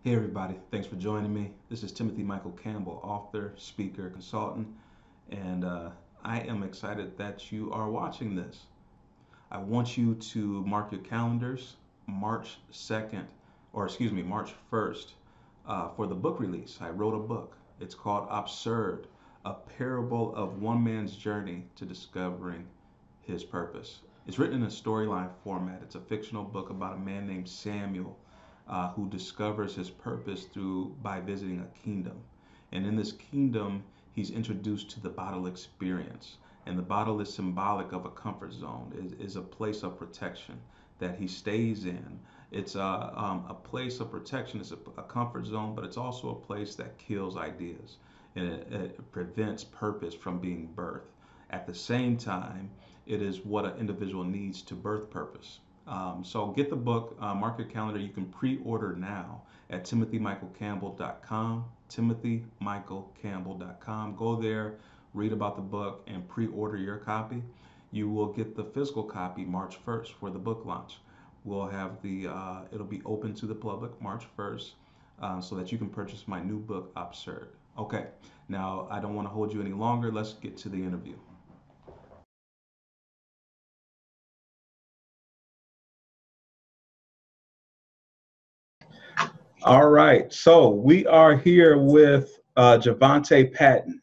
Hey everybody, thanks for joining me. This is Timothy Michael Campbell, author, speaker, consultant, and I am excited that you are watching this. I want you to mark your calendars March 2nd, or excuse me, March 1st, for the book release. I wrote a book. It's called Absurd, a parable of one man's journey to discovering his purpose. It's written in a storyline format. It's a fictional book about a man named Samuel who discovers his purpose through by visiting a kingdom. And in this kingdom, he's introduced to the bottle experience. And the bottle is symbolic of a comfort zone, is a place of protection that he stays in. It's a place of protection, it's a comfort zone, but it's also a place that kills ideas and it prevents purpose from being birthed. At the same time, it is what an individual needs to birth purpose. So get the book, mark your calendar. You can pre-order now at timothymichaelcampbell.com, timothymichaelcampbell.com. Go there, read about the book, and pre-order your copy. You will get the physical copy March 1st for the book launch. We'll have it'll be open to the public March 1st so that you can purchase my new book, Absurd. Okay, now I don't want to hold you any longer. Let's get to the interview. All right, so we are here with Jovonta Patton,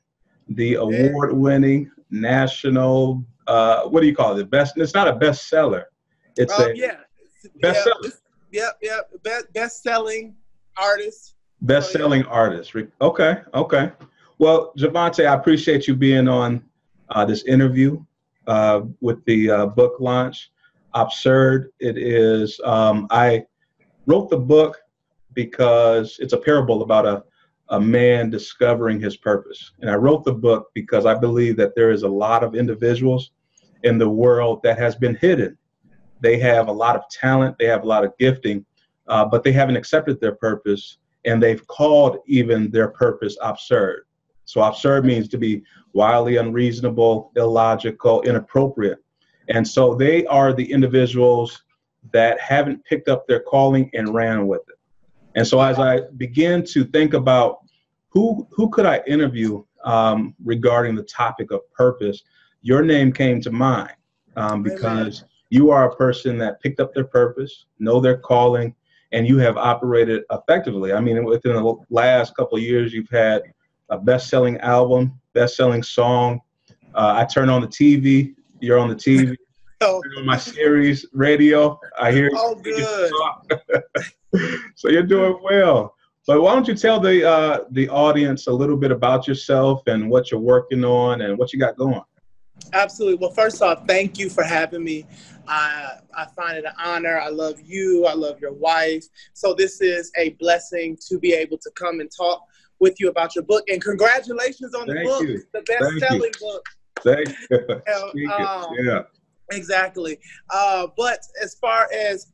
the Hey. award-winning national, what do you call it? Best. It's not a bestseller. It's a Yeah, yeah, bestseller, yeah. Best-selling artist. So yeah, best-selling artist. Okay, okay. Well, Jovonta, I appreciate you being on this interview with the book launch. Absurd. It is. I wrote the book because it's a parable about a man discovering his purpose. And I wrote the book because I believe that there is a lot of individuals in the world that has been hidden. They have a lot of talent, they have a lot of gifting, but they haven't accepted their purpose, and they've called even their purpose absurd. So absurd means to be wildly unreasonable, illogical, inappropriate. And so they are the individuals that haven't picked up their calling and ran with it. And so as I began to think about who could I interview regarding the topic of purpose, your name came to mind amen. because you are a person that picked up their purpose, know their calling, and you have operated effectively. I mean, within the last couple of years, you've had a best-selling album, best-selling song. I turn on the TV, you're on the TV. Oh, On my series radio, I hear oh, you good. talk. So you're doing well. But why don't you tell the audience a little bit about yourself and what you're working on and what you got going? Absolutely. Well, first off, thank you for having me. I find it an honor. I love you. I love your wife. So this is a blessing to be able to come and talk with you about your book. And congratulations on the Thank book, you. the Thank you. best-selling book. Thank you. Uh, Speak it. Um, Yeah. exactly. But as far as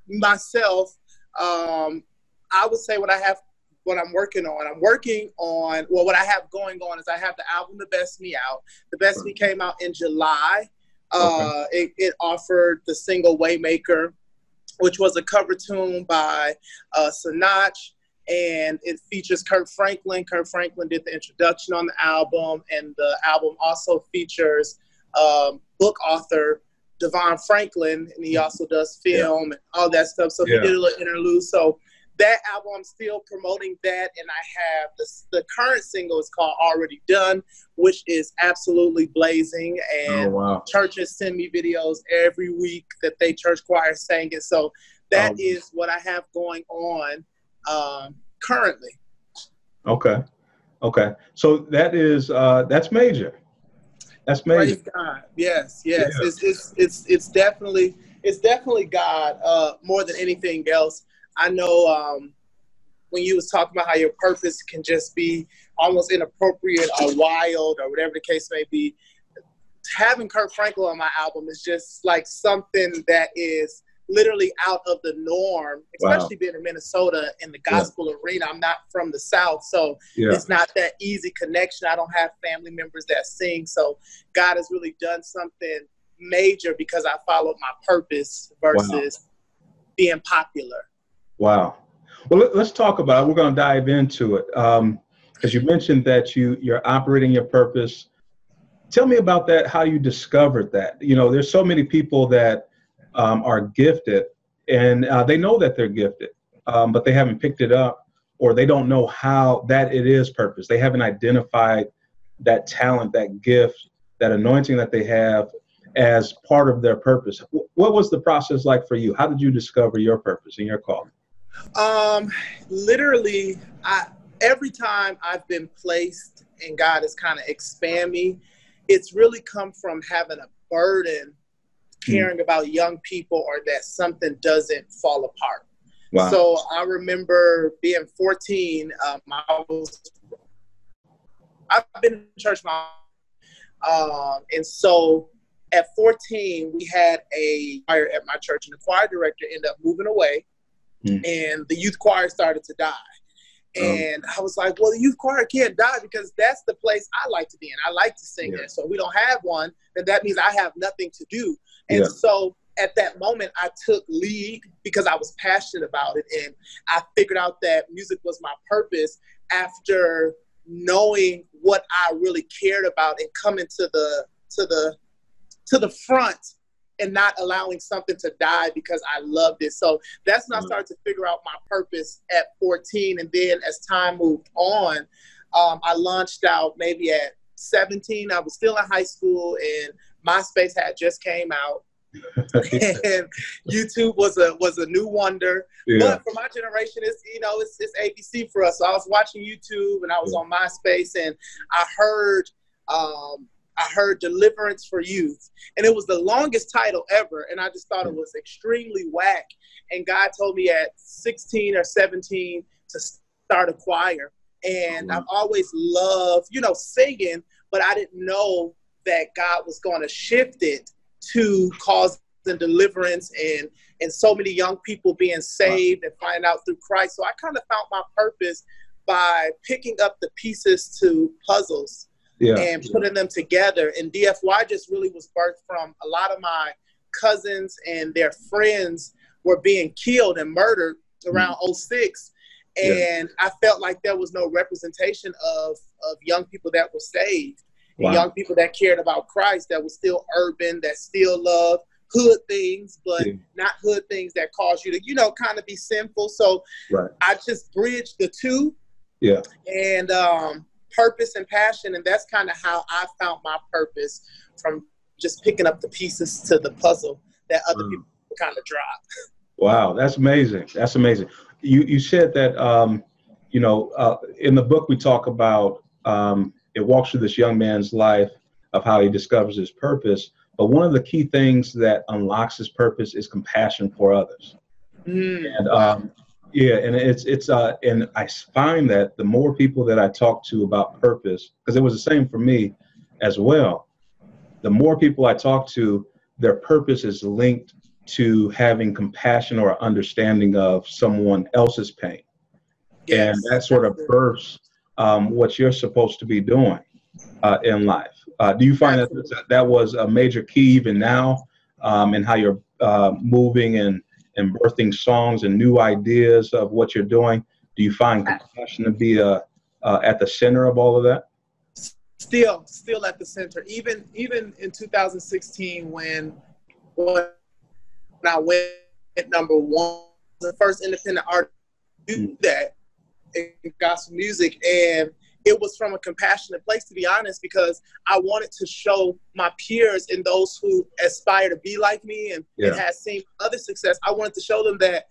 myself, I would say what I'm working on. I'm working on, well, what I have going on is I have the album The Best Me out. The Best Me came out in July. Okay. It offered the single Waymaker, which was a cover tune by Sinach, and it features Kirk Franklin. Kirk Franklin did the introduction on the album, and the album also features book author Devon Franklin, and he also does Yeah. film and all that stuff. So he Yeah. did a little interlude. So that album, I'm still promoting that, and I have the current single is called Already Done, which is absolutely blazing, Oh and wow. churches send me videos every week that they church choir sang it. So that Um, is what I have going on currently. okay. Okay. So that's major. That's major. Praise God. Yes, yes. Yeah. It's definitely God more than anything else. I know when you was talking about how your purpose can just be almost inappropriate or wild or whatever the case may be. Having Kurt Franklin on my album is just like something that is literally out of the norm, Wow. especially being in Minnesota in the Yeah. gospel arena. I'm not from the South, so Yeah. it's not that easy connection. I don't have family members that sing. So God has really done something major because I followed my purpose Wow. versus being popular. Wow. Well, let's talk about it. We're going to dive into it. Because you mentioned that you're operating your purpose. Tell me about that, how you discovered that. You know, there's so many people that are gifted, and they know that they're gifted, but they haven't picked it up, or they don't know how that it is purpose. They haven't identified that talent, that gift, that anointing that they have as part of their purpose. What was the process like for you? How did you discover your purpose and your calling? Literally, every time I've been placed and God has kind of expanded me, it's really come from having a burden, caring about young people, or that something doesn't fall apart. Wow. So I remember being 14. I've been in church and so at 14, we had a choir at my church, and the choir director ended up moving away, and the youth choir started to die. And I was like, well, the youth choir can't die because that's the place I like to be in. I like to sing there. So if we don't have one, then that means I have nothing to do. And so at that moment, I took lead because I was passionate about it. And I figured out that music was my purpose after knowing what I really cared about and coming to the front and not allowing something to die because I loved it. So that's when I started to figure out my purpose at 14. And then as time moved on, I launched out maybe at 17. I was still in high school, and MySpace had just came out. And YouTube was a new wonder. But for my generation, it's ABC for us. So I was watching YouTube, and I was on MySpace, and I heard Deliverance for Youth. And it was the longest title ever. And I just thought it was extremely whack. And God told me at 16 or 17 to start a choir. And I've always loved, singing, but I didn't know that God was going to shift it to cause the deliverance and so many young people being saved and finding out through Christ. So I kind of found my purpose by picking up the pieces to puzzles and putting them together. And DFY just really was birthed from a lot of my cousins and their friends were being killed and murdered around 06. And I felt like there was no representation of young people that were saved. And young people that cared about Christ, that was still urban, that still loved hood things, but not hood things that cause you to, kind of be sinful. So I just bridged the two. And purpose and passion. And that's kind of how I found my purpose, from just picking up the pieces to the puzzle that other people kind of drop. Wow, that's amazing. That's amazing. You said that, in the book we talk about, it walks through this young man's life of how he discovers his purpose. But one of the key things that unlocks his purpose is compassion for others. And and I find that the more people that I talk to about purpose, because it was the same for me as well, the more people I talk to, their purpose is linked to having compassion or understanding of someone else's pain. And that sort of births what you're supposed to be doing in life. Do you find that was a major key even now in how you're moving and birthing songs and new ideas of what you're doing? Do you find compassion to be at the center of all of that? Still at the center. Even in 2016, when I went at #1, the first independent artist to do that in gospel music, and it was from a compassionate place, to be honest, because I wanted to show my peers and those who aspire to be like me and have seen other success. I wanted to show them that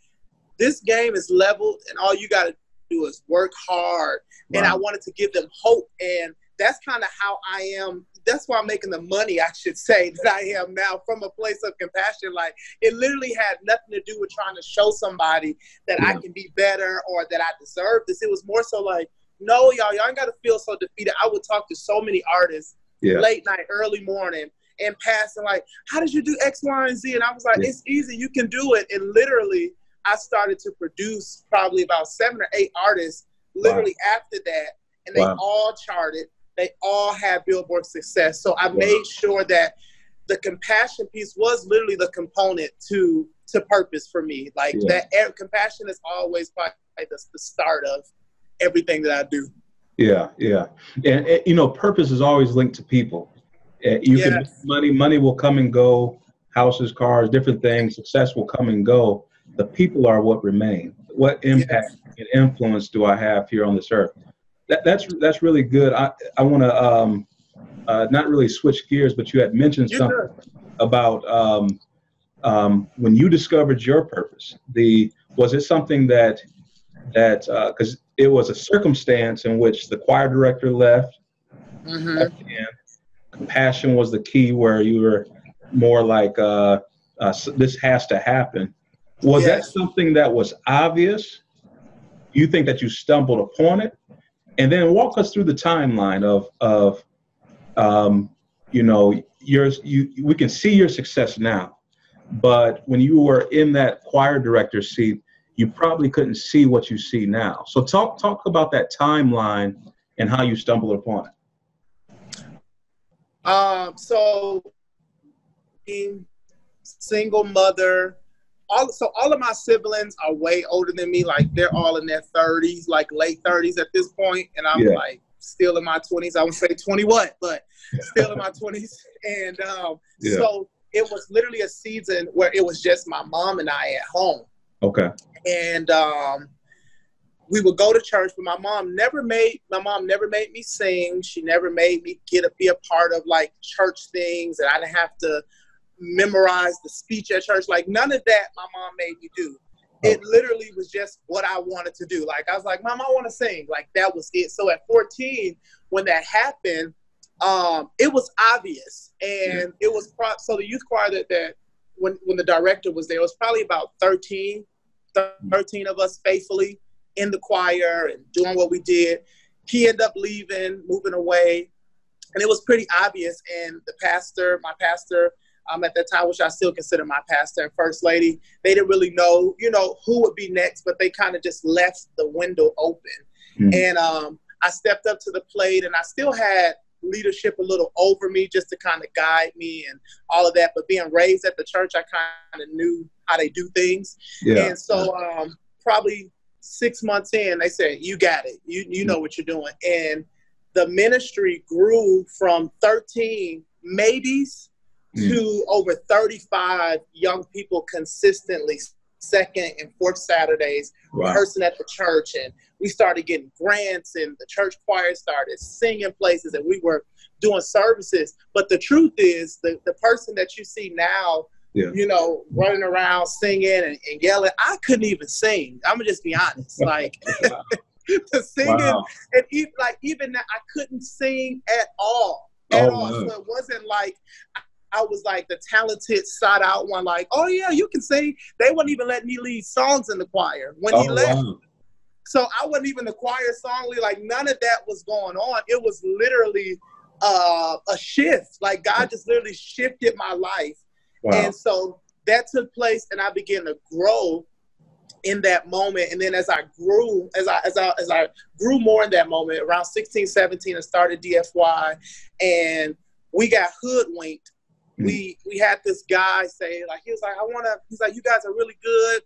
this game is leveled and all you got to do is work hard. And I wanted to give them hope. And that's kind of how I am. That's why I'm making the money, I should say, that I am now, from a place of compassion. Like, it literally had nothing to do with trying to show somebody that I can be better or that I deserve this. It was more so like, no, y'all ain't got to feel so defeated. I would talk to so many artists late night, early morning, and passing like, how did you do X, Y, and Z? And I was like, it's easy. You can do it. And literally, I started to produce probably about 7 or 8 artists literally after that. And they all charted. They all had Billboard success. So I made sure that the compassion piece was literally the component to purpose for me. Like compassion is always probably the start of everything that I do. Yeah, yeah. And you know, purpose is always linked to people. You can make money will come and go, houses, cars, different things, success will come and go. The people are what remain. What impact and influence do I have here on this earth? That's really good. I want to not really switch gears, but you had mentioned something about when you discovered your purpose. Was it something that because it was a circumstance in which the choir director left, and compassion was the key, where you were more like this has to happen. Was that something that was obvious? You think that you stumbled upon it? And then walk us through the timeline of you know, we can see your success now, but when you were in that choir director seat, you probably couldn't see what you see now. So talk about that timeline and how you stumbled upon it. So being single mother, all of my siblings are way older than me. Like they're all in their 30s, like late 30s at this point, and I'm like still in my 20s. I would say 20 what, but still in my 20s. And so it was literally a season where it was just my mom and I at home. Okay. And we would go to church, but my mom never made me sing. She never made me be a part of like church things, and I didn't have to memorize the speech at church. Like none of that my mom made me do. It literally was just what I wanted to do. Like I was like, Mom, I want to sing. Like that was it. So at 14, when that happened, it was obvious, and it was so the youth choir that when the director was there, it was probably about 13 of us faithfully in the choir and doing what we did. He ended up leaving, moving away, and it was pretty obvious. And my pastor at that time, which I still consider my pastor and first lady, they didn't really know, who would be next, but they kind of just left the window open. And I stepped up to the plate, and I still had leadership a little over me just to kind of guide me and all of that. But being raised at the church, I kind of knew how they do things. And so probably 6 months in, they said, you got it. You know what you're doing. And the ministry grew from 13 maybes to over 35 young people consistently, second and fourth Saturdays, rehearsing at the church. And we started getting grants, and the church choir started singing places, and we were doing services. But the truth is, the person that you see now, running around singing and yelling, I couldn't even sing. I'm gonna just be honest. Like the singing, and even that, I couldn't sing at all. So it wasn't like I was like the talented, sought out one, like, oh yeah, you can sing. They wouldn't even let me lead songs in the choir when he left. So I wasn't even the choir song leader. Like none of that was going on. It was literally a shift. Like God just literally shifted my life. And so that took place, and I began to grow in that moment. And then as I grew more in that moment, around 16, 17, I started DFY, and we got hoodwinked. We had this guy say, like, he's like, you guys are really good,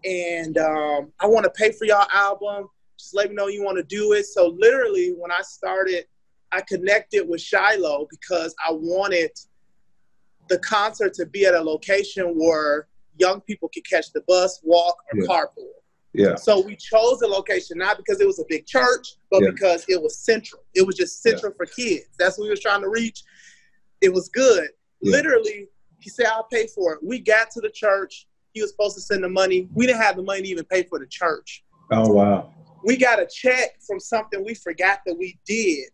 and I want to pay for y'all album. Just let me know you want to do it. So literally when I started, I connected with Shiloh because I wanted the concert to be at a location where young people could catch the bus, walk, or carpool. So we chose the location not because it was a big church, but because it was central. It was just central for kids. That's what we was trying to reach. It was good. Literally, he said, I'll pay for it. We got to the church. He was supposed to send the money. We didn't have the money to even pay for the church. Oh, wow. We got a check from something we forgot that we did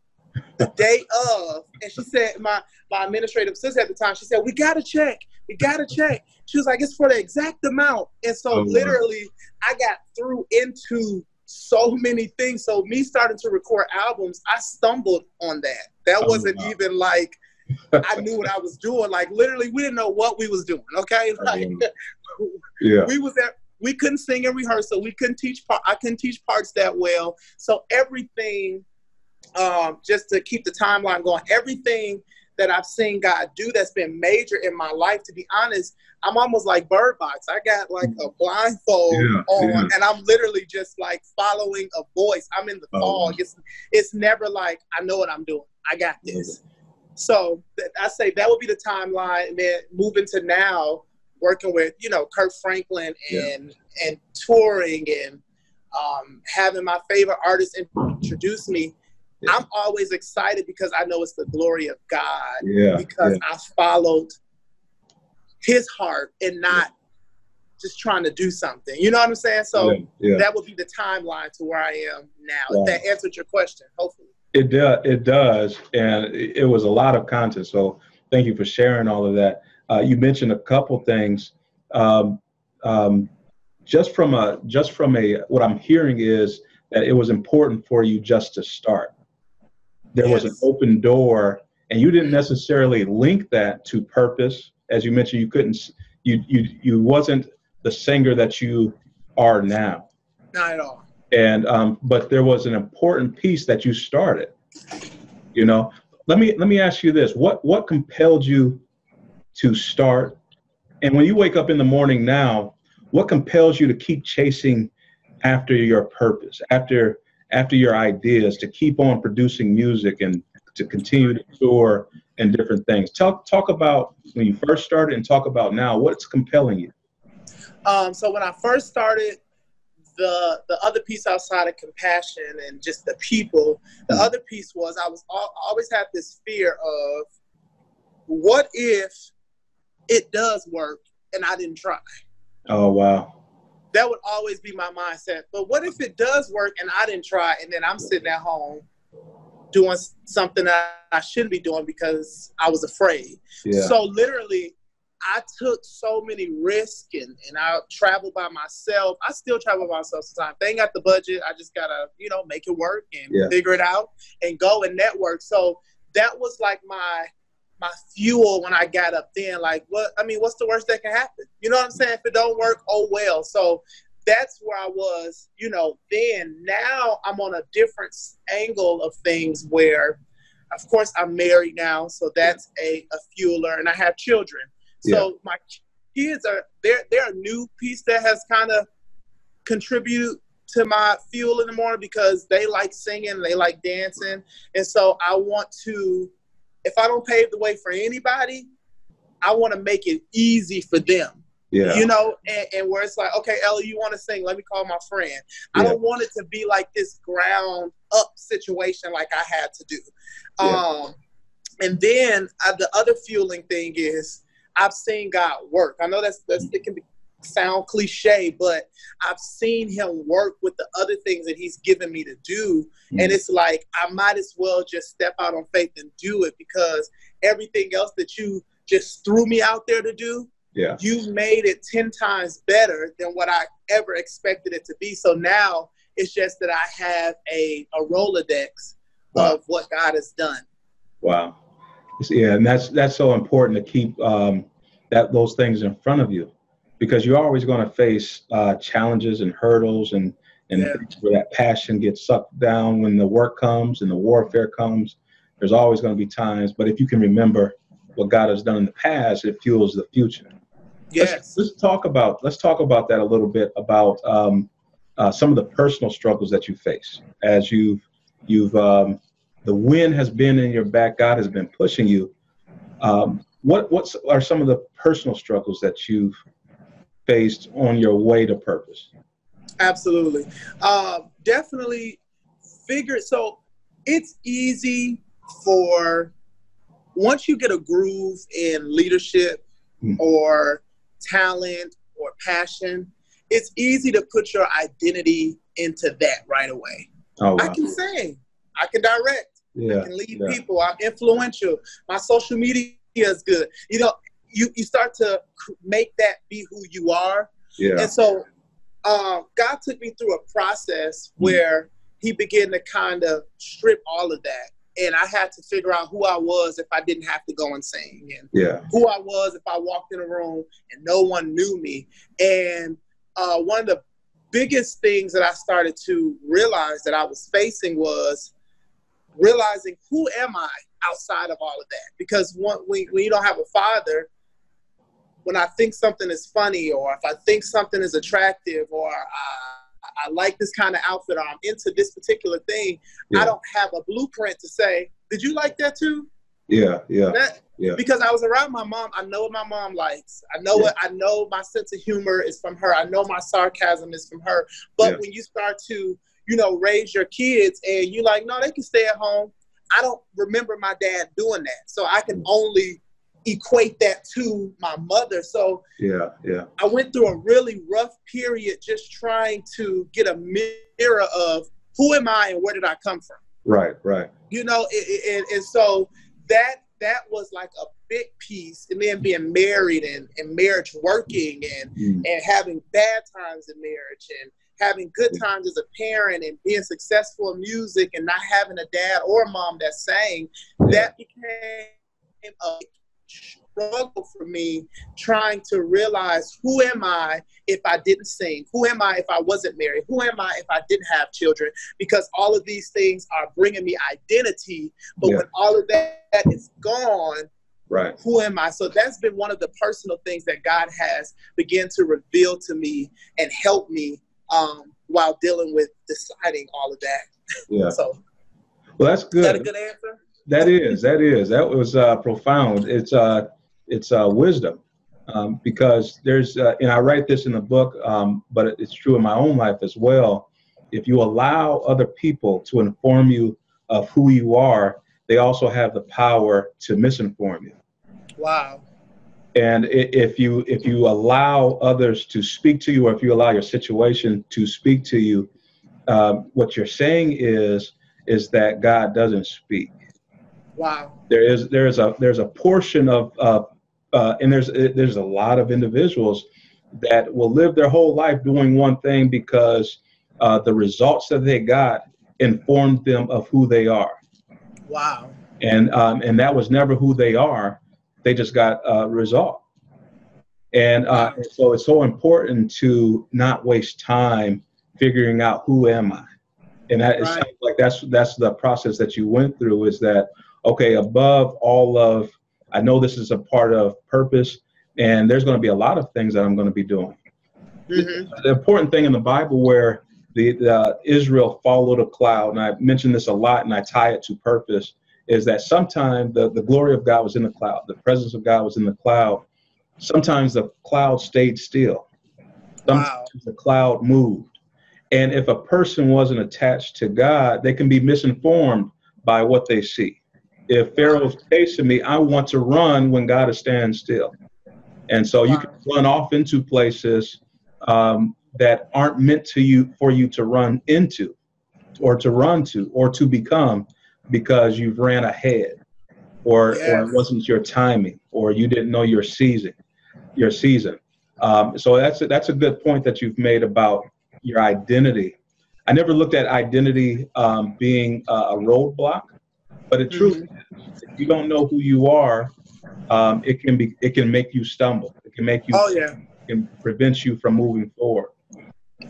the day of. And she said, my administrative assistant at the time, she said, we got a check. We got a check. She was like, it's for the exact amount. And so literally, I got through into so many things. So me starting to record albums, I stumbled on that. That wasn't even like, I knew what I was doing. Like literally, we didn't know what we was doing. Okay, like we couldn't sing in rehearsal. We couldn't teach. I couldn't teach parts that well. So everything, just to keep the timeline going, everything that I've seen God do that's been major in my life. To be honest, I'm almost like Bird Box. I got like a blindfold on, and I'm literally just like following a voice. I'm in the fog. It's never like I know what I'm doing. I got this. So I say that would be the timeline, and then moving to now, working with Kirk Franklin and touring and having my favorite artists introduce me. I'm always excited because I know it's the glory of God. Because I followed His heart and not just trying to do something. You know what I'm saying? So that would be the timeline to where I am now. If that answered your question, hopefully. It does, and it was a lot of content. So thank you for sharing all of that. You mentioned a couple things. Just from a what I'm hearing is that it was important for you just to start. There was an open door, and you didn't necessarily link that to purpose. As you mentioned, you wasn't the singer that you are now. Not at all. And but there was an important piece that you started. Let me ask you this: what compelled you to start? And when you wake up in the morning now, what compels you to keep chasing after your purpose, after your ideas, to keep on producing music and to continue to tour and different things? Talk about when you first started and talk about now. What's compelling you? So when I first started, the other piece outside of compassion and just the people, the other piece was I always had this fear of, what if it does work and I didn't try? Oh, wow. That would always be my mindset. But what if it does work and I didn't try, and then I'm sitting at home doing something that I shouldn't be doing because I was afraid? So literally, I took so many risks, and I traveled by myself. I still travel by myself sometimes. They ain't got the budget. I just got to, make it work and figure it out and go and network. So that was like my fuel when I got up then. Like, what's the worst that can happen? You know what I'm saying? If it don't work, oh well. So that's where I was, then. Now I'm on a different angle of things where, of course, I'm married now. So that's a fueler, and I have children. So my kids they're a new piece that has kind of contributed to my fuel in the morning, because they like singing, they like dancing. And so I want to, if I don't pave the way for anybody, I want to make it easy for them. And where it's like, okay, Ellie, you want to sing? Let me call my friend. I don't want it to be like this ground up situation like I had to do. And then the other fueling thing is, I've seen God work. I know that's it can sound cliche, but I've seen Him work with the other things that He's given me to do. And it's like, I might as well just step out on faith and do it, because everything else that you just threw me out there to do, you've made it 10 times better than what I ever expected it to be. So now it's just that I have a Rolodex of what God has done. Wow. Yeah, and that's so important to keep those things in front of you, because you're always going to face challenges and hurdles and things where that passion gets sucked down when the work comes and the warfare comes. There's always going to be times, but if you can remember what God has done in the past, it fuels the future. Yes. Let's talk about that a little bit, about some of the personal struggles that you face as you've the wind has been in your back. God has been pushing you. What are some of the personal struggles that you've faced on your way to purpose? Absolutely. Definitely so it's easy for, once you get a groove in leadership or talent or passion, it's easy to put your identity into that right away. Oh, wow. I can sing. I can direct. I can lead people. I'm influential. My social media is good. You start to make that be who you are. And so God took me through a process where He began to kind of strip all of that. And I had to figure out who I was if I didn't have to go and sing, and who I was if I walked in a room and no one knew me. And one of the biggest things that I started to realize that I was facing was realizing, who am I outside of all of that. Because when you don't have a father, when I think something is funny, or if I think something is attractive, or I like this kind of outfit, or I'm into this particular thing, I don't have a blueprint to say, did you like that too? Yeah. Because I was around my mom, I know what my mom likes. I know my sense of humor is from her. I know my sarcasm is from her. But when you start to, raise your kids and you like, no, they can stay at home. I don't remember my dad doing that. So I can only equate that to my mother. So I went through a really rough period just trying to get a mirror of who am I and where did I come from? Right. And so that was like a big piece. And then being married and marriage working and having bad times in marriage and having good times as a parent and being successful in music and not having a dad or a mom that sang, that became a struggle for me, trying to realize, who am I if I didn't sing? Who am I if I wasn't married? Who am I if I didn't have children? Because all of these things are bringing me identity, but when all of that is gone, who am I? So that's been one of the personal things that God has begun to reveal to me and help me while dealing with deciding all of that. So, well, that's good. Is that a good answer? That is. That was profound. It's wisdom, because there's, and I write this in the book, but it's true in my own life as well. If you allow other people to inform you of who you are, they also have the power to misinform you. Wow. And if you allow others to speak to you, or if you allow your situation to speak to you, what you're saying is that God doesn't speak. Wow. There's a portion of and there's a lot of individuals that will live their whole life doing one thing because the results that they got informed them of who they are. Wow. And that was never who they are. They just got a result. And so it's so important to not waste time figuring out who am I. And that it sounds like that's the process that you went through, is that, okay, above all of, I know this is a part of purpose, and there's going to be a lot of things that I'm going to be doing. The important thing in the Bible where the Israel followed a cloud, and I mentioned this a lot and I tie it to purpose, is that sometimes the glory of God was in the cloud. The presence of God was in the cloud. Sometimes the cloud stayed still. Sometimes the cloud moved. And if a person wasn't attached to God, they can be misinformed by what they see. If Pharaoh's chasing me, I want to run when God is standing still. And so you can run off into places that aren't meant for you to run into, or to run to, or to become, because you've ran ahead, or it wasn't your timing, or you didn't know your season. So that's a good point that you've made about your identity. I never looked at identity being a roadblock, but it truly is. If you don't know who you are, it can make you stumble. It can make you. It can prevent you from moving forward.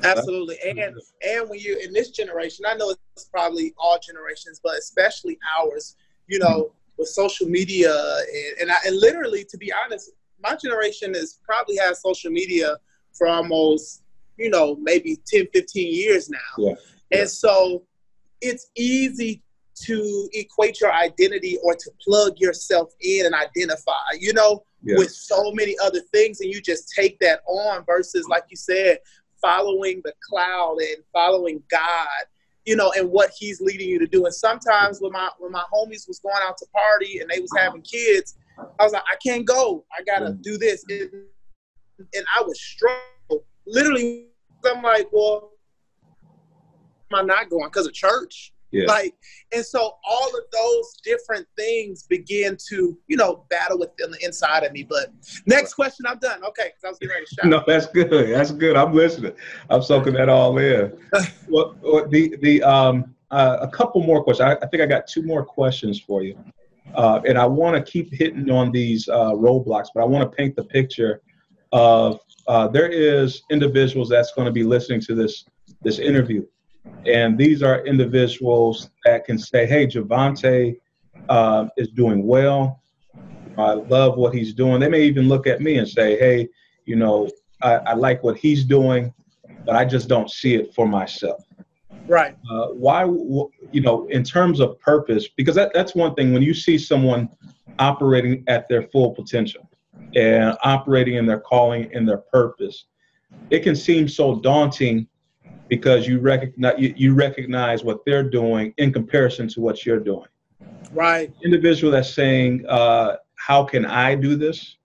Absolutely. And when you're in this generation, I know it's probably all generations, but especially ours, with social media and literally, to be honest, my generation probably has social media for almost, maybe 10, 15 years now. And so it's easy to equate your identity or to plug yourself in and identify, with so many other things, and you just take that on versus, like you said, following the cloud and following God, and what he's leading you to do. And sometimes when my homies was going out to party and they was having kids, I was like, I can't go. I got to do this. And I was struggle. Literally, I'm like, well, am I not going? Because of church? And so all of those different things begin to, battle within the inside of me. But next question, I'm done. Okay, because I was getting ready to shout. No, that's good. That's good. I'm listening. I'm soaking that all in. Well, a couple more questions. I think I got two more questions for you. And I want to keep hitting on these roadblocks, but I want to paint the picture of there is individuals that's going to be listening to this interview. And these are individuals that can say, hey, Jovonta is doing well. I love what he's doing. They may even look at me and say, hey, I like what he's doing, but I just don't see it for myself. Right. Why, in terms of purpose, because that's one thing when you see someone operating at their full potential and operating in their calling and their purpose, it can seem so daunting because you recognize what they're doing in comparison to what you're doing. Right. Individual that's saying, how can I do this?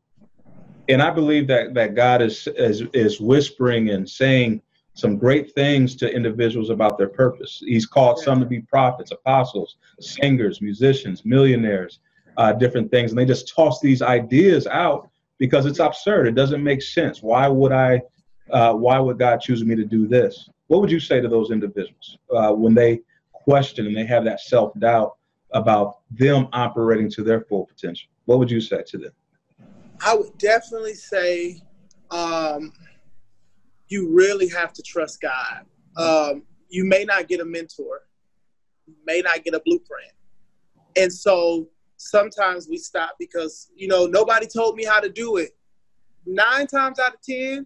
And I believe that God is whispering and saying some great things to individuals about their purpose. He's called some to be prophets, apostles, singers, musicians, millionaires, different things. And they just toss these ideas out because it's absurd. It doesn't make sense. Why would God choose me to do this? What would you say to those individuals when they question and they have that self-doubt about them operating to their full potential? What would you say to them? I would definitely say you really have to trust God. You may not get a mentor. You may not get a blueprint. And so sometimes we stop because, nobody told me how to do it. 9 times out of 10,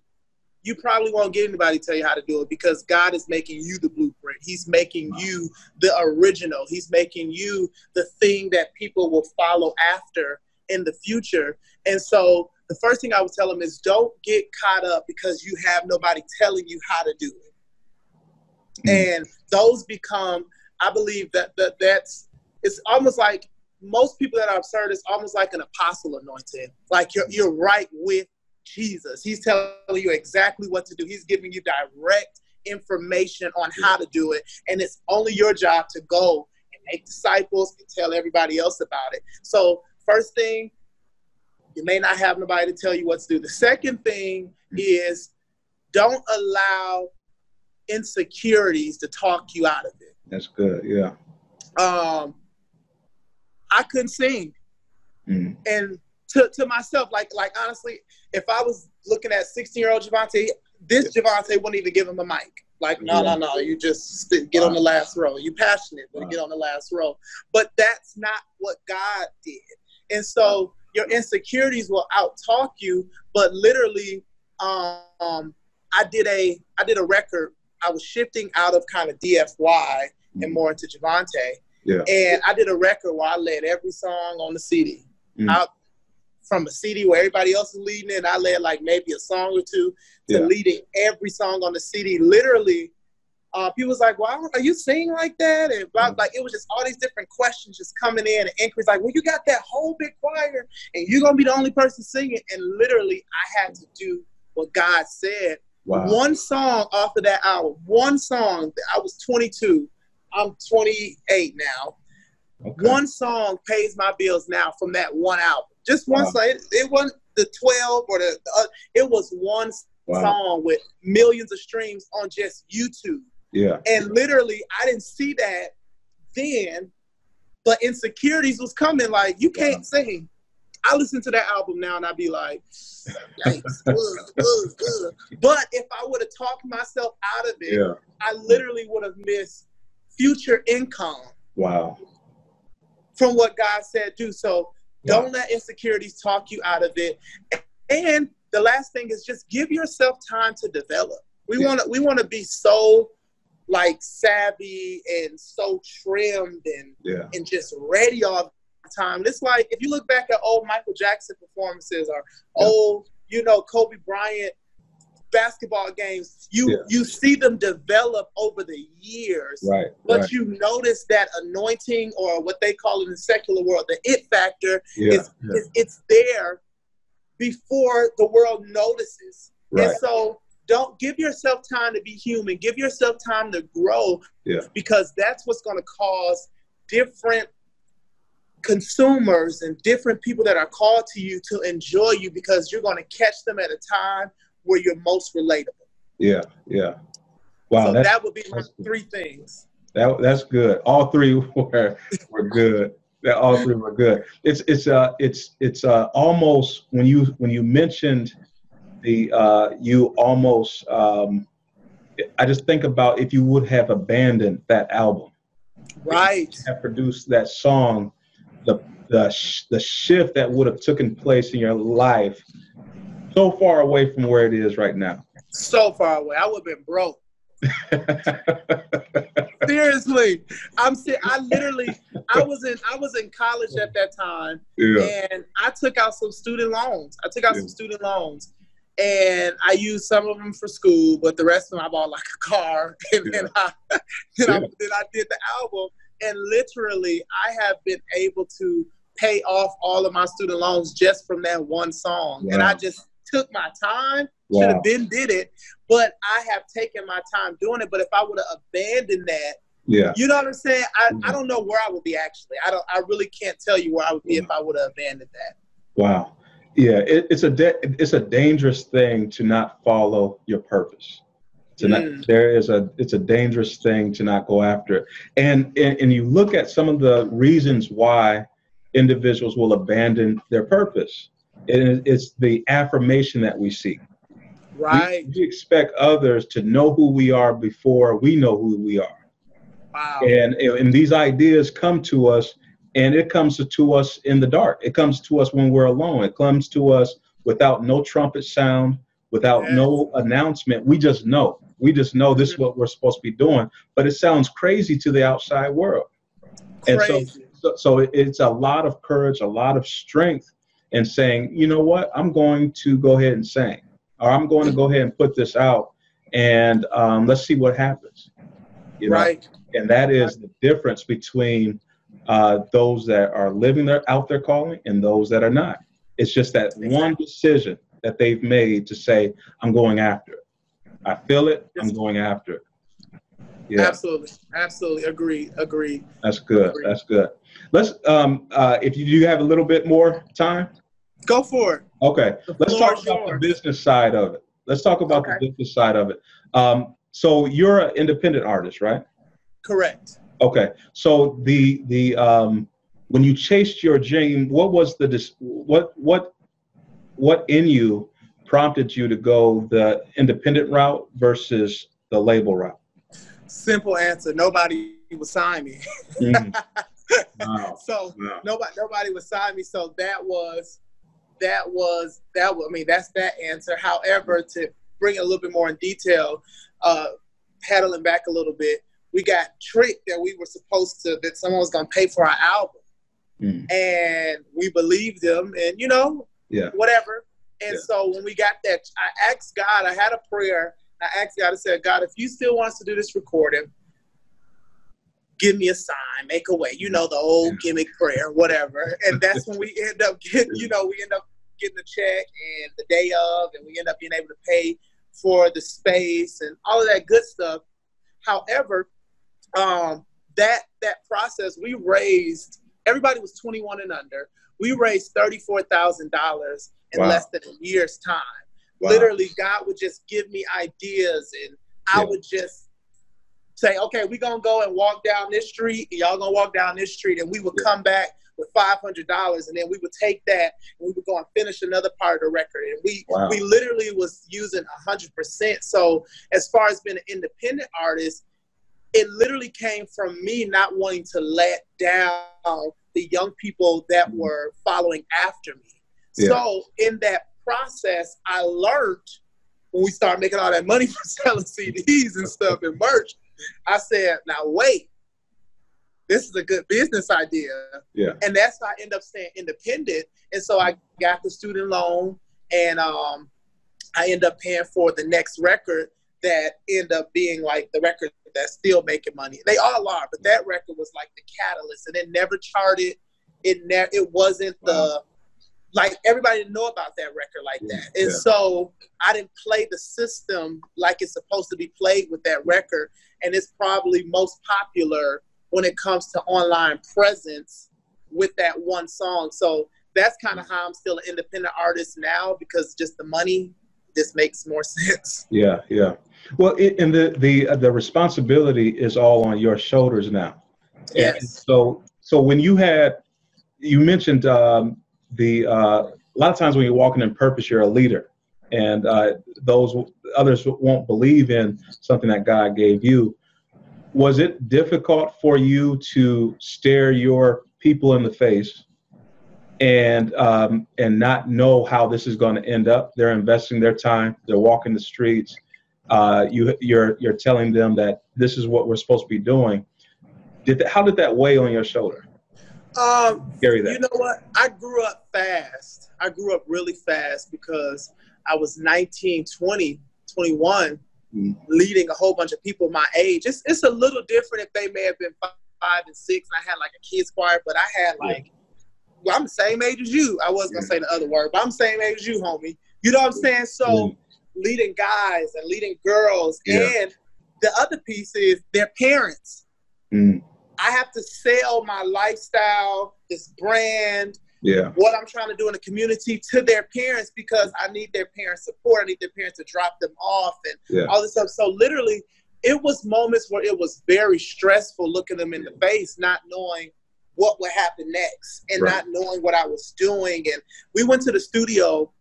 you probably won't get anybody to tell you how to do it because God is making you the blueprint. He's making you the original. He's making you the thing that people will follow after in the future. And so the first thing I would tell them is don't get caught up because you have nobody telling you how to do it. And those become, I believe that's, it's almost like most people that I've served, it's almost like an apostle anointing. Like you're right with Jesus. He's telling you exactly what to do. He's giving you direct information on how to do it. And it's only your job to go and make disciples and tell everybody else about it. So first thing, you may not have nobody to tell you what to do. The second thing is don't allow insecurities to talk you out of it. That's good. Yeah. I couldn't sing. And to myself, like honestly, if I was looking at 16-year-old Jovonta, this Jovonta wouldn't even give him a mic. Like, no, you just get on the last row. You passionate, but get on the last row. But that's not what God did. And so your insecurities will out-talk you, but literally, I did a record. I was shifting out of kind of DFY and more into Jovonta. Yeah. And I did a record where I led every song on the CD. Out from a CD where everybody else is leading it, I led like maybe a song or two to leading every song on the CD. Literally, people was like, "Wow, are you singing like that?" And like it was just all these different questions just coming in and inquiries like, "Well, you got that whole big choir, and you're gonna be the only person singing." And literally, I had to do what God said. Wow. One song off of that album, one song. I was 22. I'm 28 now. Okay. One song pays my bills now from that one album. Just one song. It wasn't the 12 or it was one song with millions of streams on just YouTube. Yeah. And literally, I didn't see that then, but insecurities was coming. Like, you can't sing. I listen to that album now and I'd be like, yikes, good. But if I would have talked myself out of it, I literally would have missed future income. Wow. From what God said do. So don't let insecurities talk you out of it. And the last thing is just give yourself time to develop. We want to be so like savvy and so trimmed and just ready all the time. It's like if you look back at old Michael Jackson performances or old, Kobe Bryant basketball games, you see them develop over the years, but you notice that anointing, or what they call it in the secular world, the it factor, it's there before the world notices. And so don't give yourself time to be human. Give yourself time to grow, because that's what's going to cause different consumers and different people that are called to you to enjoy you, because you're going to catch them at a time where you're most relatable. Yeah. Wow. So that would be my 3 things. That's good. All 3 were good. All 3 were good. It's almost when you mentioned the you almost I just think about if you would have abandoned that album, right? Have produced that song the shift that would have taken place in your life so far away from where it is right now? So far away. I would have been broke. Seriously, I was in college at that time, Yeah. and I took out some student loans. And I used some of them for school, but the rest of them I bought like a car, and then I did the album. And literally, I have been able to pay off all of my student loans just from that one song. Wow. And I just took my time. Wow. Should have been did it, but I have taken my time doing it. But if I would have abandoned that, you know what I'm saying? I don't know where I would be actually. I really can't tell you where I would be if I would have abandoned that. Wow. Yeah, it's a dangerous thing to not follow your purpose. It's a dangerous thing to not go after it. And you look at some of the reasons why individuals will abandon their purpose. It's the affirmation that we seek. Right. We expect others to know who we are before we know who we are. Wow. And these ideas come to us, and it comes to us in the dark. It comes to us when we're alone. It comes to us without no trumpet sound, without no announcement. We just know. This is what we're supposed to be doing. But it sounds crazy to the outside world. Crazy. And so it's a lot of courage, a lot of strength in saying, you know what, I'm going to go ahead and sing, or I'm going to go ahead and put this out, and let's see what happens. You know? Right. And that is the difference between those that are living out their calling and those that are not. It's just that one decision that they've made to say, I'm going after it. I feel it. I'm going after it. Yeah. Absolutely. Agreed. That's good. That's good. Let's, if you have a little bit more time. Go for it. Okay. Let's talk about the business side of it. The business side of it. So you're an independent artist, right? Correct. Okay. So the when you chased your dream, what was what in you prompted you to go the independent route versus the label route? Simple answer. Nobody would sign me. Wow. So nobody would sign me. So that's that answer. However, to bring it a little bit more in detail, paddling back a little bit, we got tricked that someone was going to pay for our album. And we believed them, and whatever. And so when we got that, I asked God, I had a prayer. I asked God, I said, God, if you still want us to do this recording, give me a sign, make a way, the old gimmick prayer, whatever. And that's when we end up getting, getting the check and the day of, and we end up being able to pay for the space and all of that good stuff. However, that process, we raised, everybody was 21 and under. We raised $34,000 in less than a year's time. Wow. Literally, God would just give me ideas, and I would just say, okay, we're going to go and walk down this street, and y'all going to walk down this street, and we would come back with $500, and then we would take that, and we would go and finish another part of the record. And we literally was using 100%. So as far as being an independent artist, it literally came from me not wanting to let down the young people that were following after me. Yeah. So in that process, I learned when we started making all that money for selling CDs and stuff and merch, I said, now wait, this is a good business idea. Yeah. And that's how I ended up staying independent. And so I got the student loan, and I ended up paying for the next record that ended up being like the record that's still making money. They all are, but that record was like the catalyst, and it never charted. It wasn't like everybody didn't know about that record like that. And so I didn't play the system like it's supposed to be played with that record. And it's probably most popular when it comes to online presence with that one song. So that's kind of how I'm still an independent artist now, because just the money just makes more sense. Yeah. Well, and the responsibility is all on your shoulders now. Yes. And so when you mentioned a lot of times when you're walking in purpose, you're a leader, and those others won't believe in something that God gave you. Was it difficult for you to steer your people in the face and not know how this is going to end up. They're investing their time. They're walking the streets. You're telling them that this is what we're supposed to be doing. How did that weigh on your shoulder? You know what? I grew up fast. I grew up really fast because I was 19, 20, 21, leading a whole bunch of people my age. It's a little different if they may have been 5 and 6 and I had like a kids choir, but I had like, well, I'm the same age as you. I was going to say the other word, but I'm the same age as you, homie. You know what I'm saying? So leading guys and leading girls. And the other piece is their parents. I have to sell my lifestyle, this brand, what I'm trying to do in the community to their parents because I need their parents' support. I need their parents to drop them off and all this stuff. So literally, it was moments where it was very stressful looking them in the face, not knowing what would happen next and not knowing what I was doing. And we went to the studio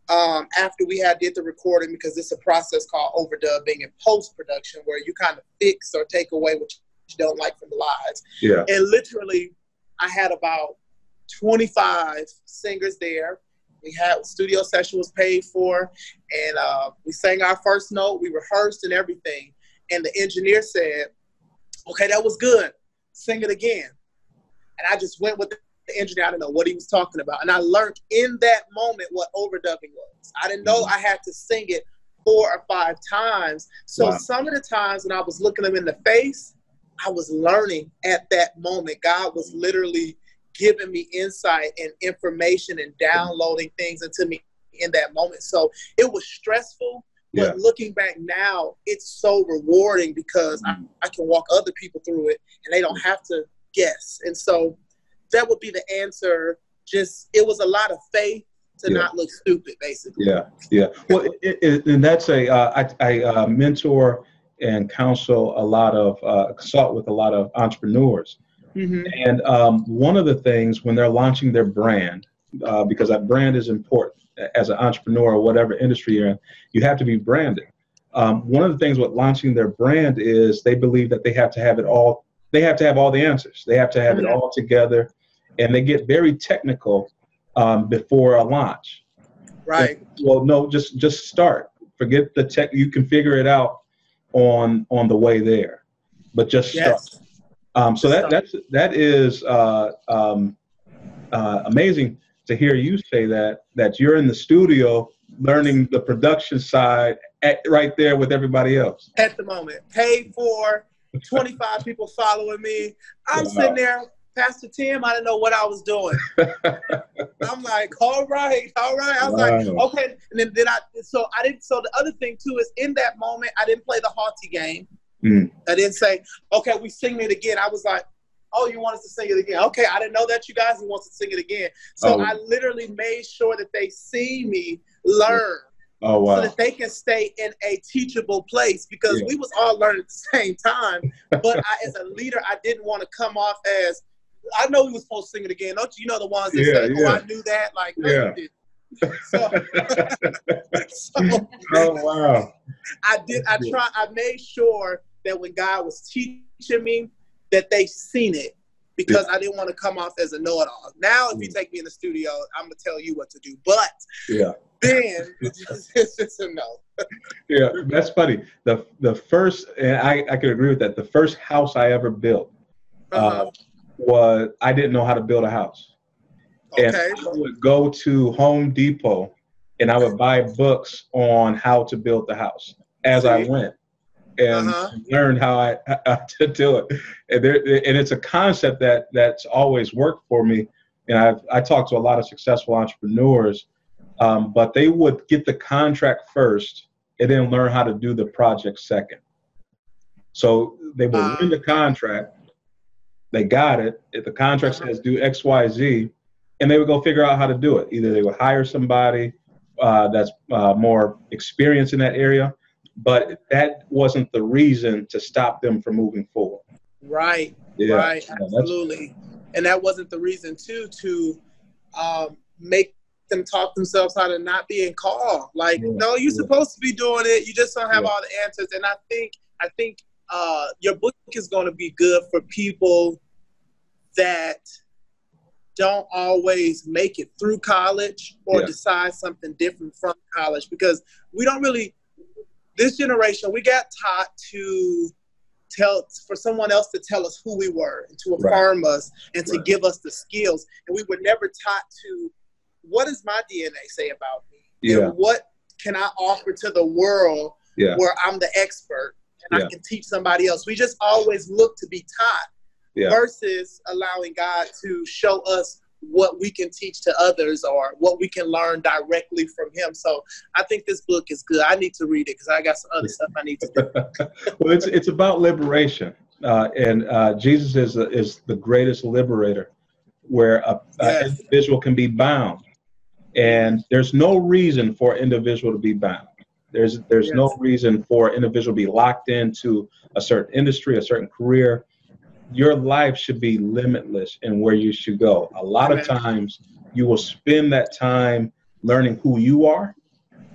after we did the recording because it's a process called overdubbing and post-production where you kind of fix or take away what you don't like from the lives. And literally, I had about 25 singers there. We had studio session was paid for, and we sang our first note. We rehearsed and everything. And the engineer said, "Okay, that was good. Sing it again." And I just went with the engineer. I didn't know what he was talking about. And I learned in that moment what overdubbing was. I didn't know I had to sing it 4 or 5 times. So some of the times when I was looking them in the face, I was learning at that moment. God was literally giving me insight and information and downloading things into me in that moment. So it was stressful, but looking back now, it's so rewarding because I can walk other people through it and they don't have to guess. And so that would be the answer. Just, it was a lot of faith to not look stupid, basically. Well, and that's I mentor and counsel a lot of, consult with a lot of entrepreneurs. And one of the things when they're launching their brand, because that brand is important as an entrepreneur or whatever industry you're in, you have to be branded. One of the things with launching their brand is they believe that they have to have it all. They have to have all the answers. They have to have it all together, and they get very technical before a launch. Right. And, well, no, just start. Forget the tech. You can figure it out on the way there, but just start. So that is amazing to hear you say that you're in the studio learning the production side right there with everybody else. At the moment, paid for, 25 people following me. I'm sitting there, Pastor Tim, I didn't know what I was doing. I'm like, all right. I was like, okay. And then so the other thing too is in that moment, I didn't play the haughty game. I didn't say, okay, we sing it again. I was like, oh, you want us to sing it again? Okay, I didn't know that, you guys. He wants to sing it again. So I literally made sure that they see me learn. So that they can stay in a teachable place because we was all learning at the same time. But as a leader, I didn't want to come off as, I know we was supposed to sing it again. Don't you know the ones that say, oh, I knew that? Like, no, you didn't. I made sure that when God was teaching me that they seen it because I didn't want to come off as a know-it-all. Now, if you take me in the studio, I'm going to tell you what to do. But then it's just a no. That's funny. The first, and I could agree with that. The first house I ever built was, I didn't know how to build a house. And I would go to Home Depot and I would buy books on how to build the house as I went and learn how to do it. And it's a concept that's always worked for me. And I talked to a lot of successful entrepreneurs, but they would get the contract first and then learn how to do the project second. So they would win the contract. They got it. If the contract says do X, Y, Z, and they would go figure out how to do it. Either they would hire somebody that's more experienced in that area, but that wasn't the reason to stop them from moving forward. Right, right, absolutely. And that wasn't the reason, too, to make them talk themselves out of not being called. Like, no, you're supposed to be doing it. You just don't have all the answers. And I think your book is going to be good for people that don't always make it through college or decide something different from college, because we don't really, this generation, we got taught to for someone else to tell us who we were and to affirm us and to give us the skills. And we were never taught to, what does my DNA say about me? And what can I offer to the world where I'm the expert and I can teach somebody else? We just always look to be taught versus allowing God to show us what we can teach to others or what we can learn directly from him. So I think this book is good. I need to read it because I got some other stuff I need to do. Well, it's about liberation. And Jesus is the greatest liberator, where an individual can be bound. And there's no reason for an individual to be bound. There's no reason for an individual to be locked into a certain industry, a certain career. Your life should be limitless in where you should go. A lot of times you will spend that time learning who you are,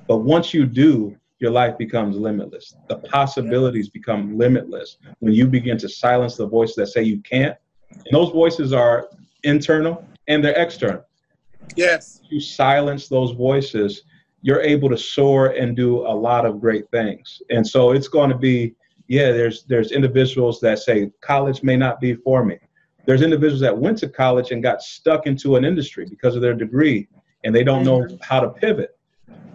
but once you do, your life becomes limitless. The possibilities become limitless when you begin to silence the voices that say you can't. And those voices are internal and they're external. Yes. You silence those voices, you're able to soar and do a lot of great things. And so it's going to be, there's individuals that say college may not be for me. There's individuals that went to college and got stuck into an industry because of their degree, and they don't know how to pivot.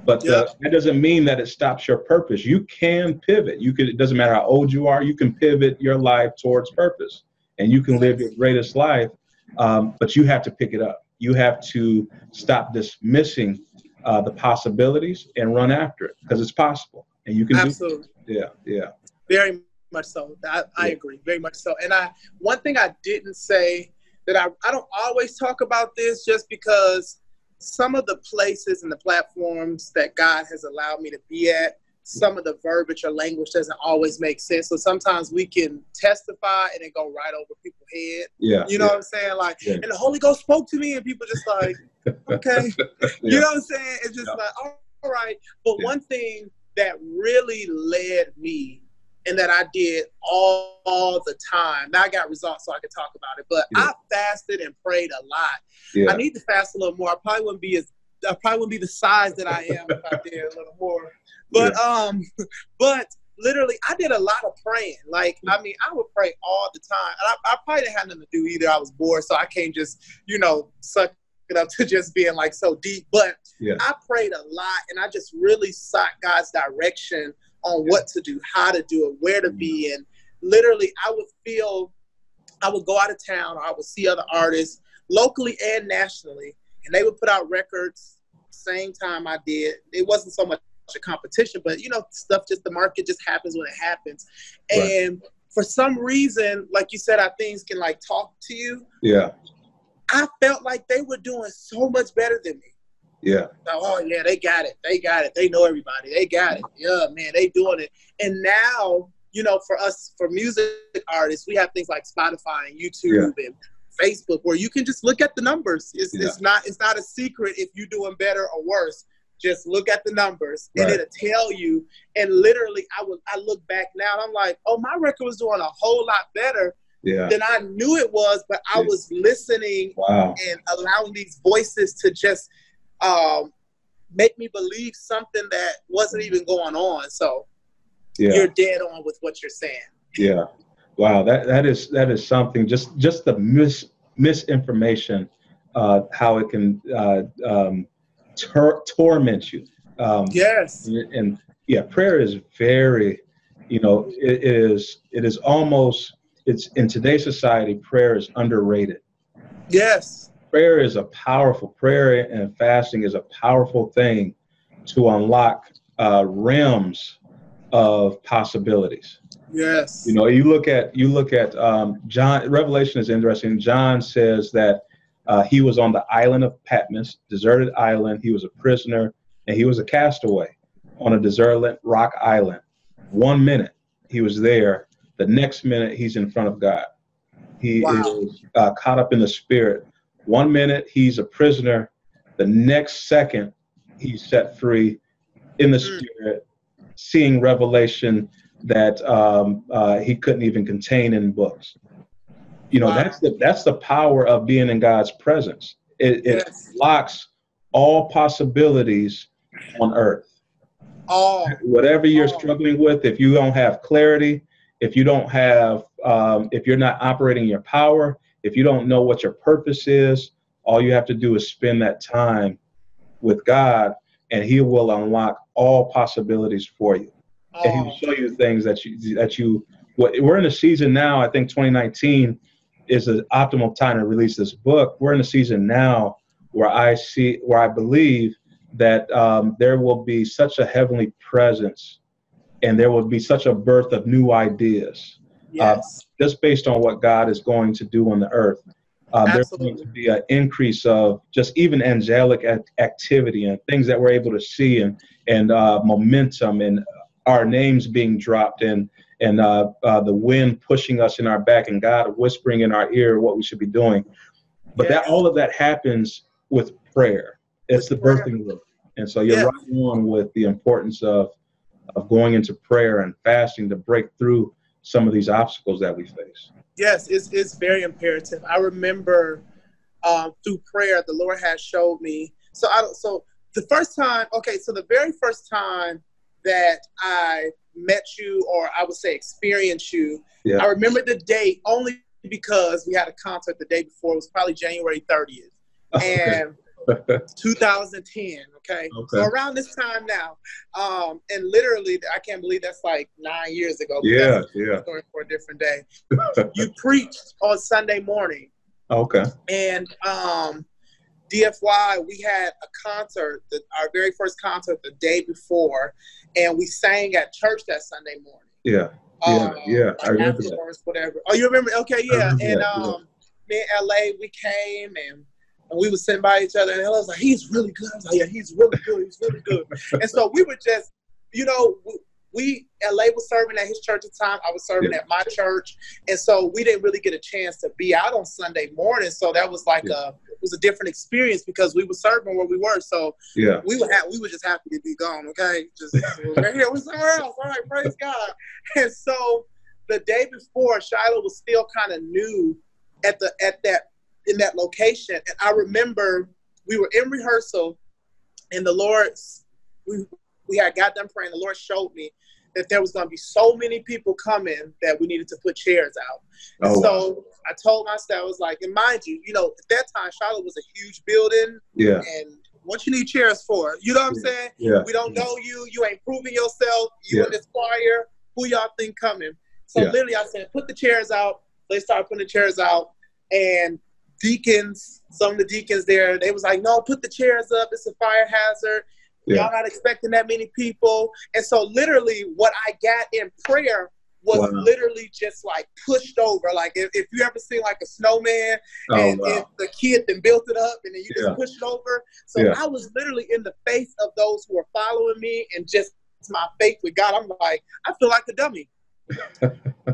But that doesn't mean that it stops your purpose. You can pivot. It doesn't matter how old you are. You can pivot your life towards purpose, and you can live your greatest life. But you have to pick it up. You have to stop dismissing the possibilities and run after it, because it's possible, and you can Absolutely. do it. Yeah. Very much so. I agree, very much so. And one thing I didn't say, that I don't always talk about this, just because some of the places and the platforms that God has allowed me to be at, some of the verbiage or language doesn't always make sense. So sometimes we can testify and it go right over people's head. You know what I'm saying? Like, and the Holy Ghost spoke to me, and people just like, okay. You know what I'm saying? It's just like, all right. But one thing that really led me, and that I did all the time. Now I got results, so I can talk about it. But I fasted and prayed a lot. I need to fast a little more. I probably wouldn't be the size that I am if I did a little more. But but literally, I did a lot of praying. Like, I mean, I would pray all the time. And I probably didn't have nothing to do either. I was bored, so I can't just, suck it up to just being like so deep. But I prayed a lot, and I just really sought God's direction on what to do, how to do it, where to be. And literally, I would go out of town, or I would see other artists locally and nationally, and they would put out records same time I did. It wasn't so much a competition, but stuff, just the market just happens when it happens. And for some reason, like you said, our things can like talk to you. I felt like they were doing so much better than me. Oh yeah, they got it. They know everybody. They got it. Yeah, man, they doing it. And now, for us, for music artists, we have things like Spotify and YouTube and Facebook, where you can just look at the numbers. It's not a secret if you're doing better or worse. Just look at the numbers, and it'll tell you. And literally, I look back now, and I'm like, oh, my record was doing a whole lot better than I knew it was. But I was listening and allowing these voices to just make me believe something that wasn't even going on. So you're dead on with what you're saying. Wow, that is something. Just the misinformation, how it can torment you. And prayer is very, it is almost, it's in today's society, prayer is underrated. Prayer is prayer and fasting is a powerful thing to unlock realms of possibilities. You look at John. Revelation is interesting. John says that he was on the island of Patmos, deserted island. He was a prisoner, and he was a castaway on a deserted rock island. 1 minute he was there. The next minute he's in front of God. He is caught up in the spirit. 1 minute he's a prisoner. The next second he's set free in the spirit, seeing revelation that he couldn't even contain in books. You know, Wow. that's the power of being in God's presence. It Yes. locks all possibilities on earth. Whatever you're struggling with, if you don't have clarity, if you don't have, if you're not operating your power, if you don't know what your purpose is, all you have to do is spend that time with God, and He will unlock all possibilities for you. And He will show you things we're in a season now. I think 2019 is an optimal time to release this book. We're in a season now where I believe that there will be such a heavenly presence, and there will be such a birth of new ideas. Yes. Just based on what God is going to do on the earth. There's going to be an increase of just even angelic activity and things that we're able to see, and momentum, and our names being dropped, and the wind pushing us in our back, and God whispering in our ear what we should be doing. But all of that happens with prayer. It's the birthing room. And so you're right on with the importance of going into prayer and fasting to break through some of these obstacles that we face. Yes, it's very imperative. I remember through prayer, the Lord has showed me. So the very first time that I met you, or I would say experienced you, I remember the date only because we had a concert the day before. It was probably January 30th. And 2010, okay? So around this time now, and literally, I can't believe that's like 9 years ago. Yeah. Story for a different day. You preached on Sunday morning. Okay. And DFY, we had a concert, our very first concert the day before, and we sang at church that Sunday morning. Yeah. I remember that. Whatever. Oh, you remember? Okay, yeah. And me and LA, we came and we were sitting by each other, and I was like, he's really good. I was like, yeah, he's really good. He's really good. And so we were just, LA was serving at his church at the time. I was serving at my church. And so we didn't really get a chance to be out on Sunday morning. So that was like it was a different experience because we were serving where we were. So we were just happy to be gone. Okay. We're here, we're somewhere else. All right. Praise God. And so the day before, Shiloh was still kind of new in that location. And I remember we were in rehearsal, and the Lord, we had got done praying. The Lord showed me that there was going to be so many people coming that we needed to put chairs out. So I told my staff, I was like, and mind you, at that time, Charlotte was a huge building. Yeah. And what you need chairs for? You know what I'm saying? Yeah. We don't know you. You ain't proving yourself. You in this choir. Who y'all think coming? So literally I said, put the chairs out. They started putting the chairs out. And some of the deacons there, they was like, no, put the chairs up. It's a fire hazard. Y'all not expecting that many people. And so literally what I got in prayer was literally just like pushed over. Like if you ever seen like a snowman and the kid then built it up and then you just push it over. So I was literally in the face of those who were following me, and just my faith with God. I'm like, I feel like a dummy.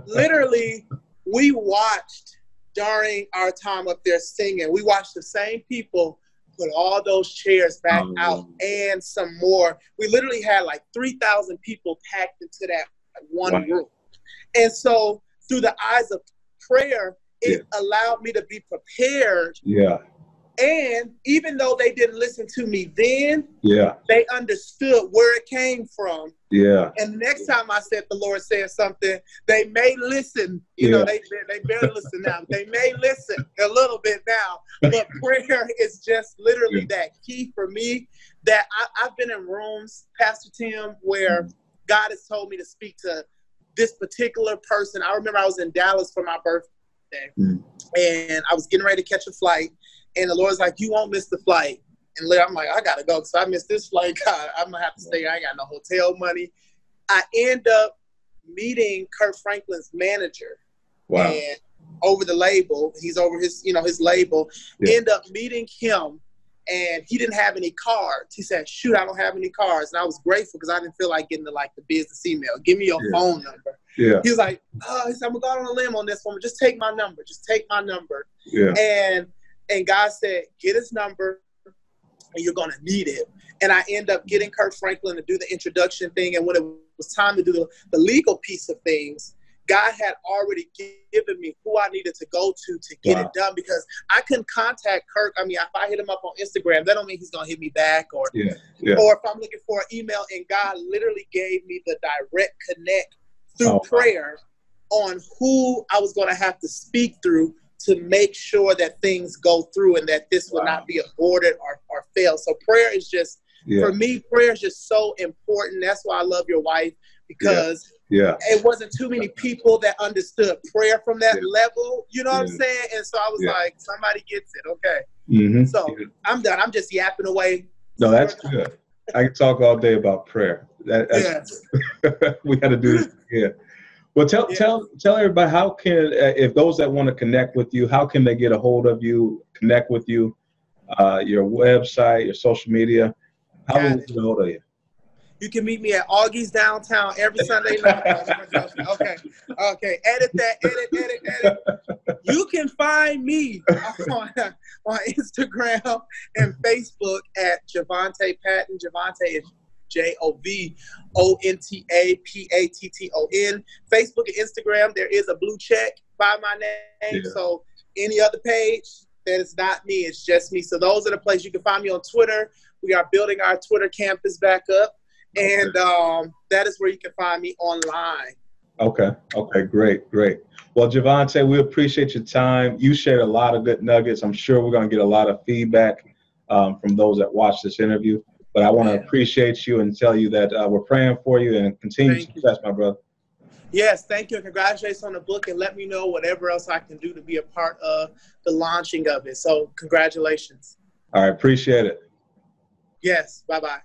Literally, we watched during our time up there singing, we watched the same people put all those chairs back out and some more. We literally had like 3,000 people packed into that one room. And so through the eyes of prayer, it allowed me to be prepared. Yeah. And even though they didn't listen to me then, they understood where it came from. Yeah. And the next time I said the Lord said something, they may listen. You know, they barely listen now. They may listen a little bit now. But prayer is just literally that key for me. That I've been in rooms, Pastor Tim, where God has told me to speak to this particular person. I remember I was in Dallas for my birthday, and I was getting ready to catch a flight. And the Lord's like, you won't miss the flight. And I'm like, I got to go because I missed this flight. God, I'm going to have to stay. I ain't got no hotel money. I end up meeting Kurt Franklin's manager. Wow. And over the label, he's over his label. End up meeting him, and he didn't have any cards. He said, shoot, I don't have any cards. And I was grateful because I didn't feel like getting the business email. Give me your phone number. Yeah. He was like, he said, I'm going to go out on a limb on this one. Just take my number. Just take my number. Yeah. And God said, get his number, and you're going to need it. And I end up getting Kurt Franklin to do the introduction thing. And when it was time to do the legal piece of things, God had already given me who I needed to go to get it done, because I couldn't contact Kirk. I mean, if I hit him up on Instagram, that don't mean he's going to hit me back, or if I'm looking for an email, and God literally gave me the direct connect through prayer on who I was going to have to speak through to make sure that things go through and that this will not be aborted or fail. So prayer is just, for me, prayer is just so important. That's why I love your wife, because it wasn't too many people that understood prayer from that level. You know what I'm saying? And so I was like, somebody gets it. Okay. So I'm done. I'm just yapping away. No, that's good. I can talk all day about prayer. We got to do this. Yeah. Well, tell everybody, how can, if those that want to connect with you, how can they get a hold of you, connect with you, your website, your social media? How can they get a hold of you? You can meet me at Augie's downtown every Sunday night. Okay. Edit that. Edit. You can find me on Instagram and Facebook at Jovonta Patton. Jovonta is Jovonta Patton. Facebook and Instagram, there is a blue check by my name. So any other page, that is not me. It's just me. So those are the places. You can find me on Twitter. We are building our Twitter campus back up. And that is where you can find me online. Okay, great. Well, Jovonta, we appreciate your time. You shared a lot of good nuggets. I'm sure we're going to get a lot of feedback from those that watch this interview. But I want to appreciate you and tell you that we're praying for you, and continue success, my brother. Yes, thank you. And congratulations on the book, and let me know whatever else I can do to be a part of the launching of it. So congratulations. All right, appreciate it. Yes, bye-bye.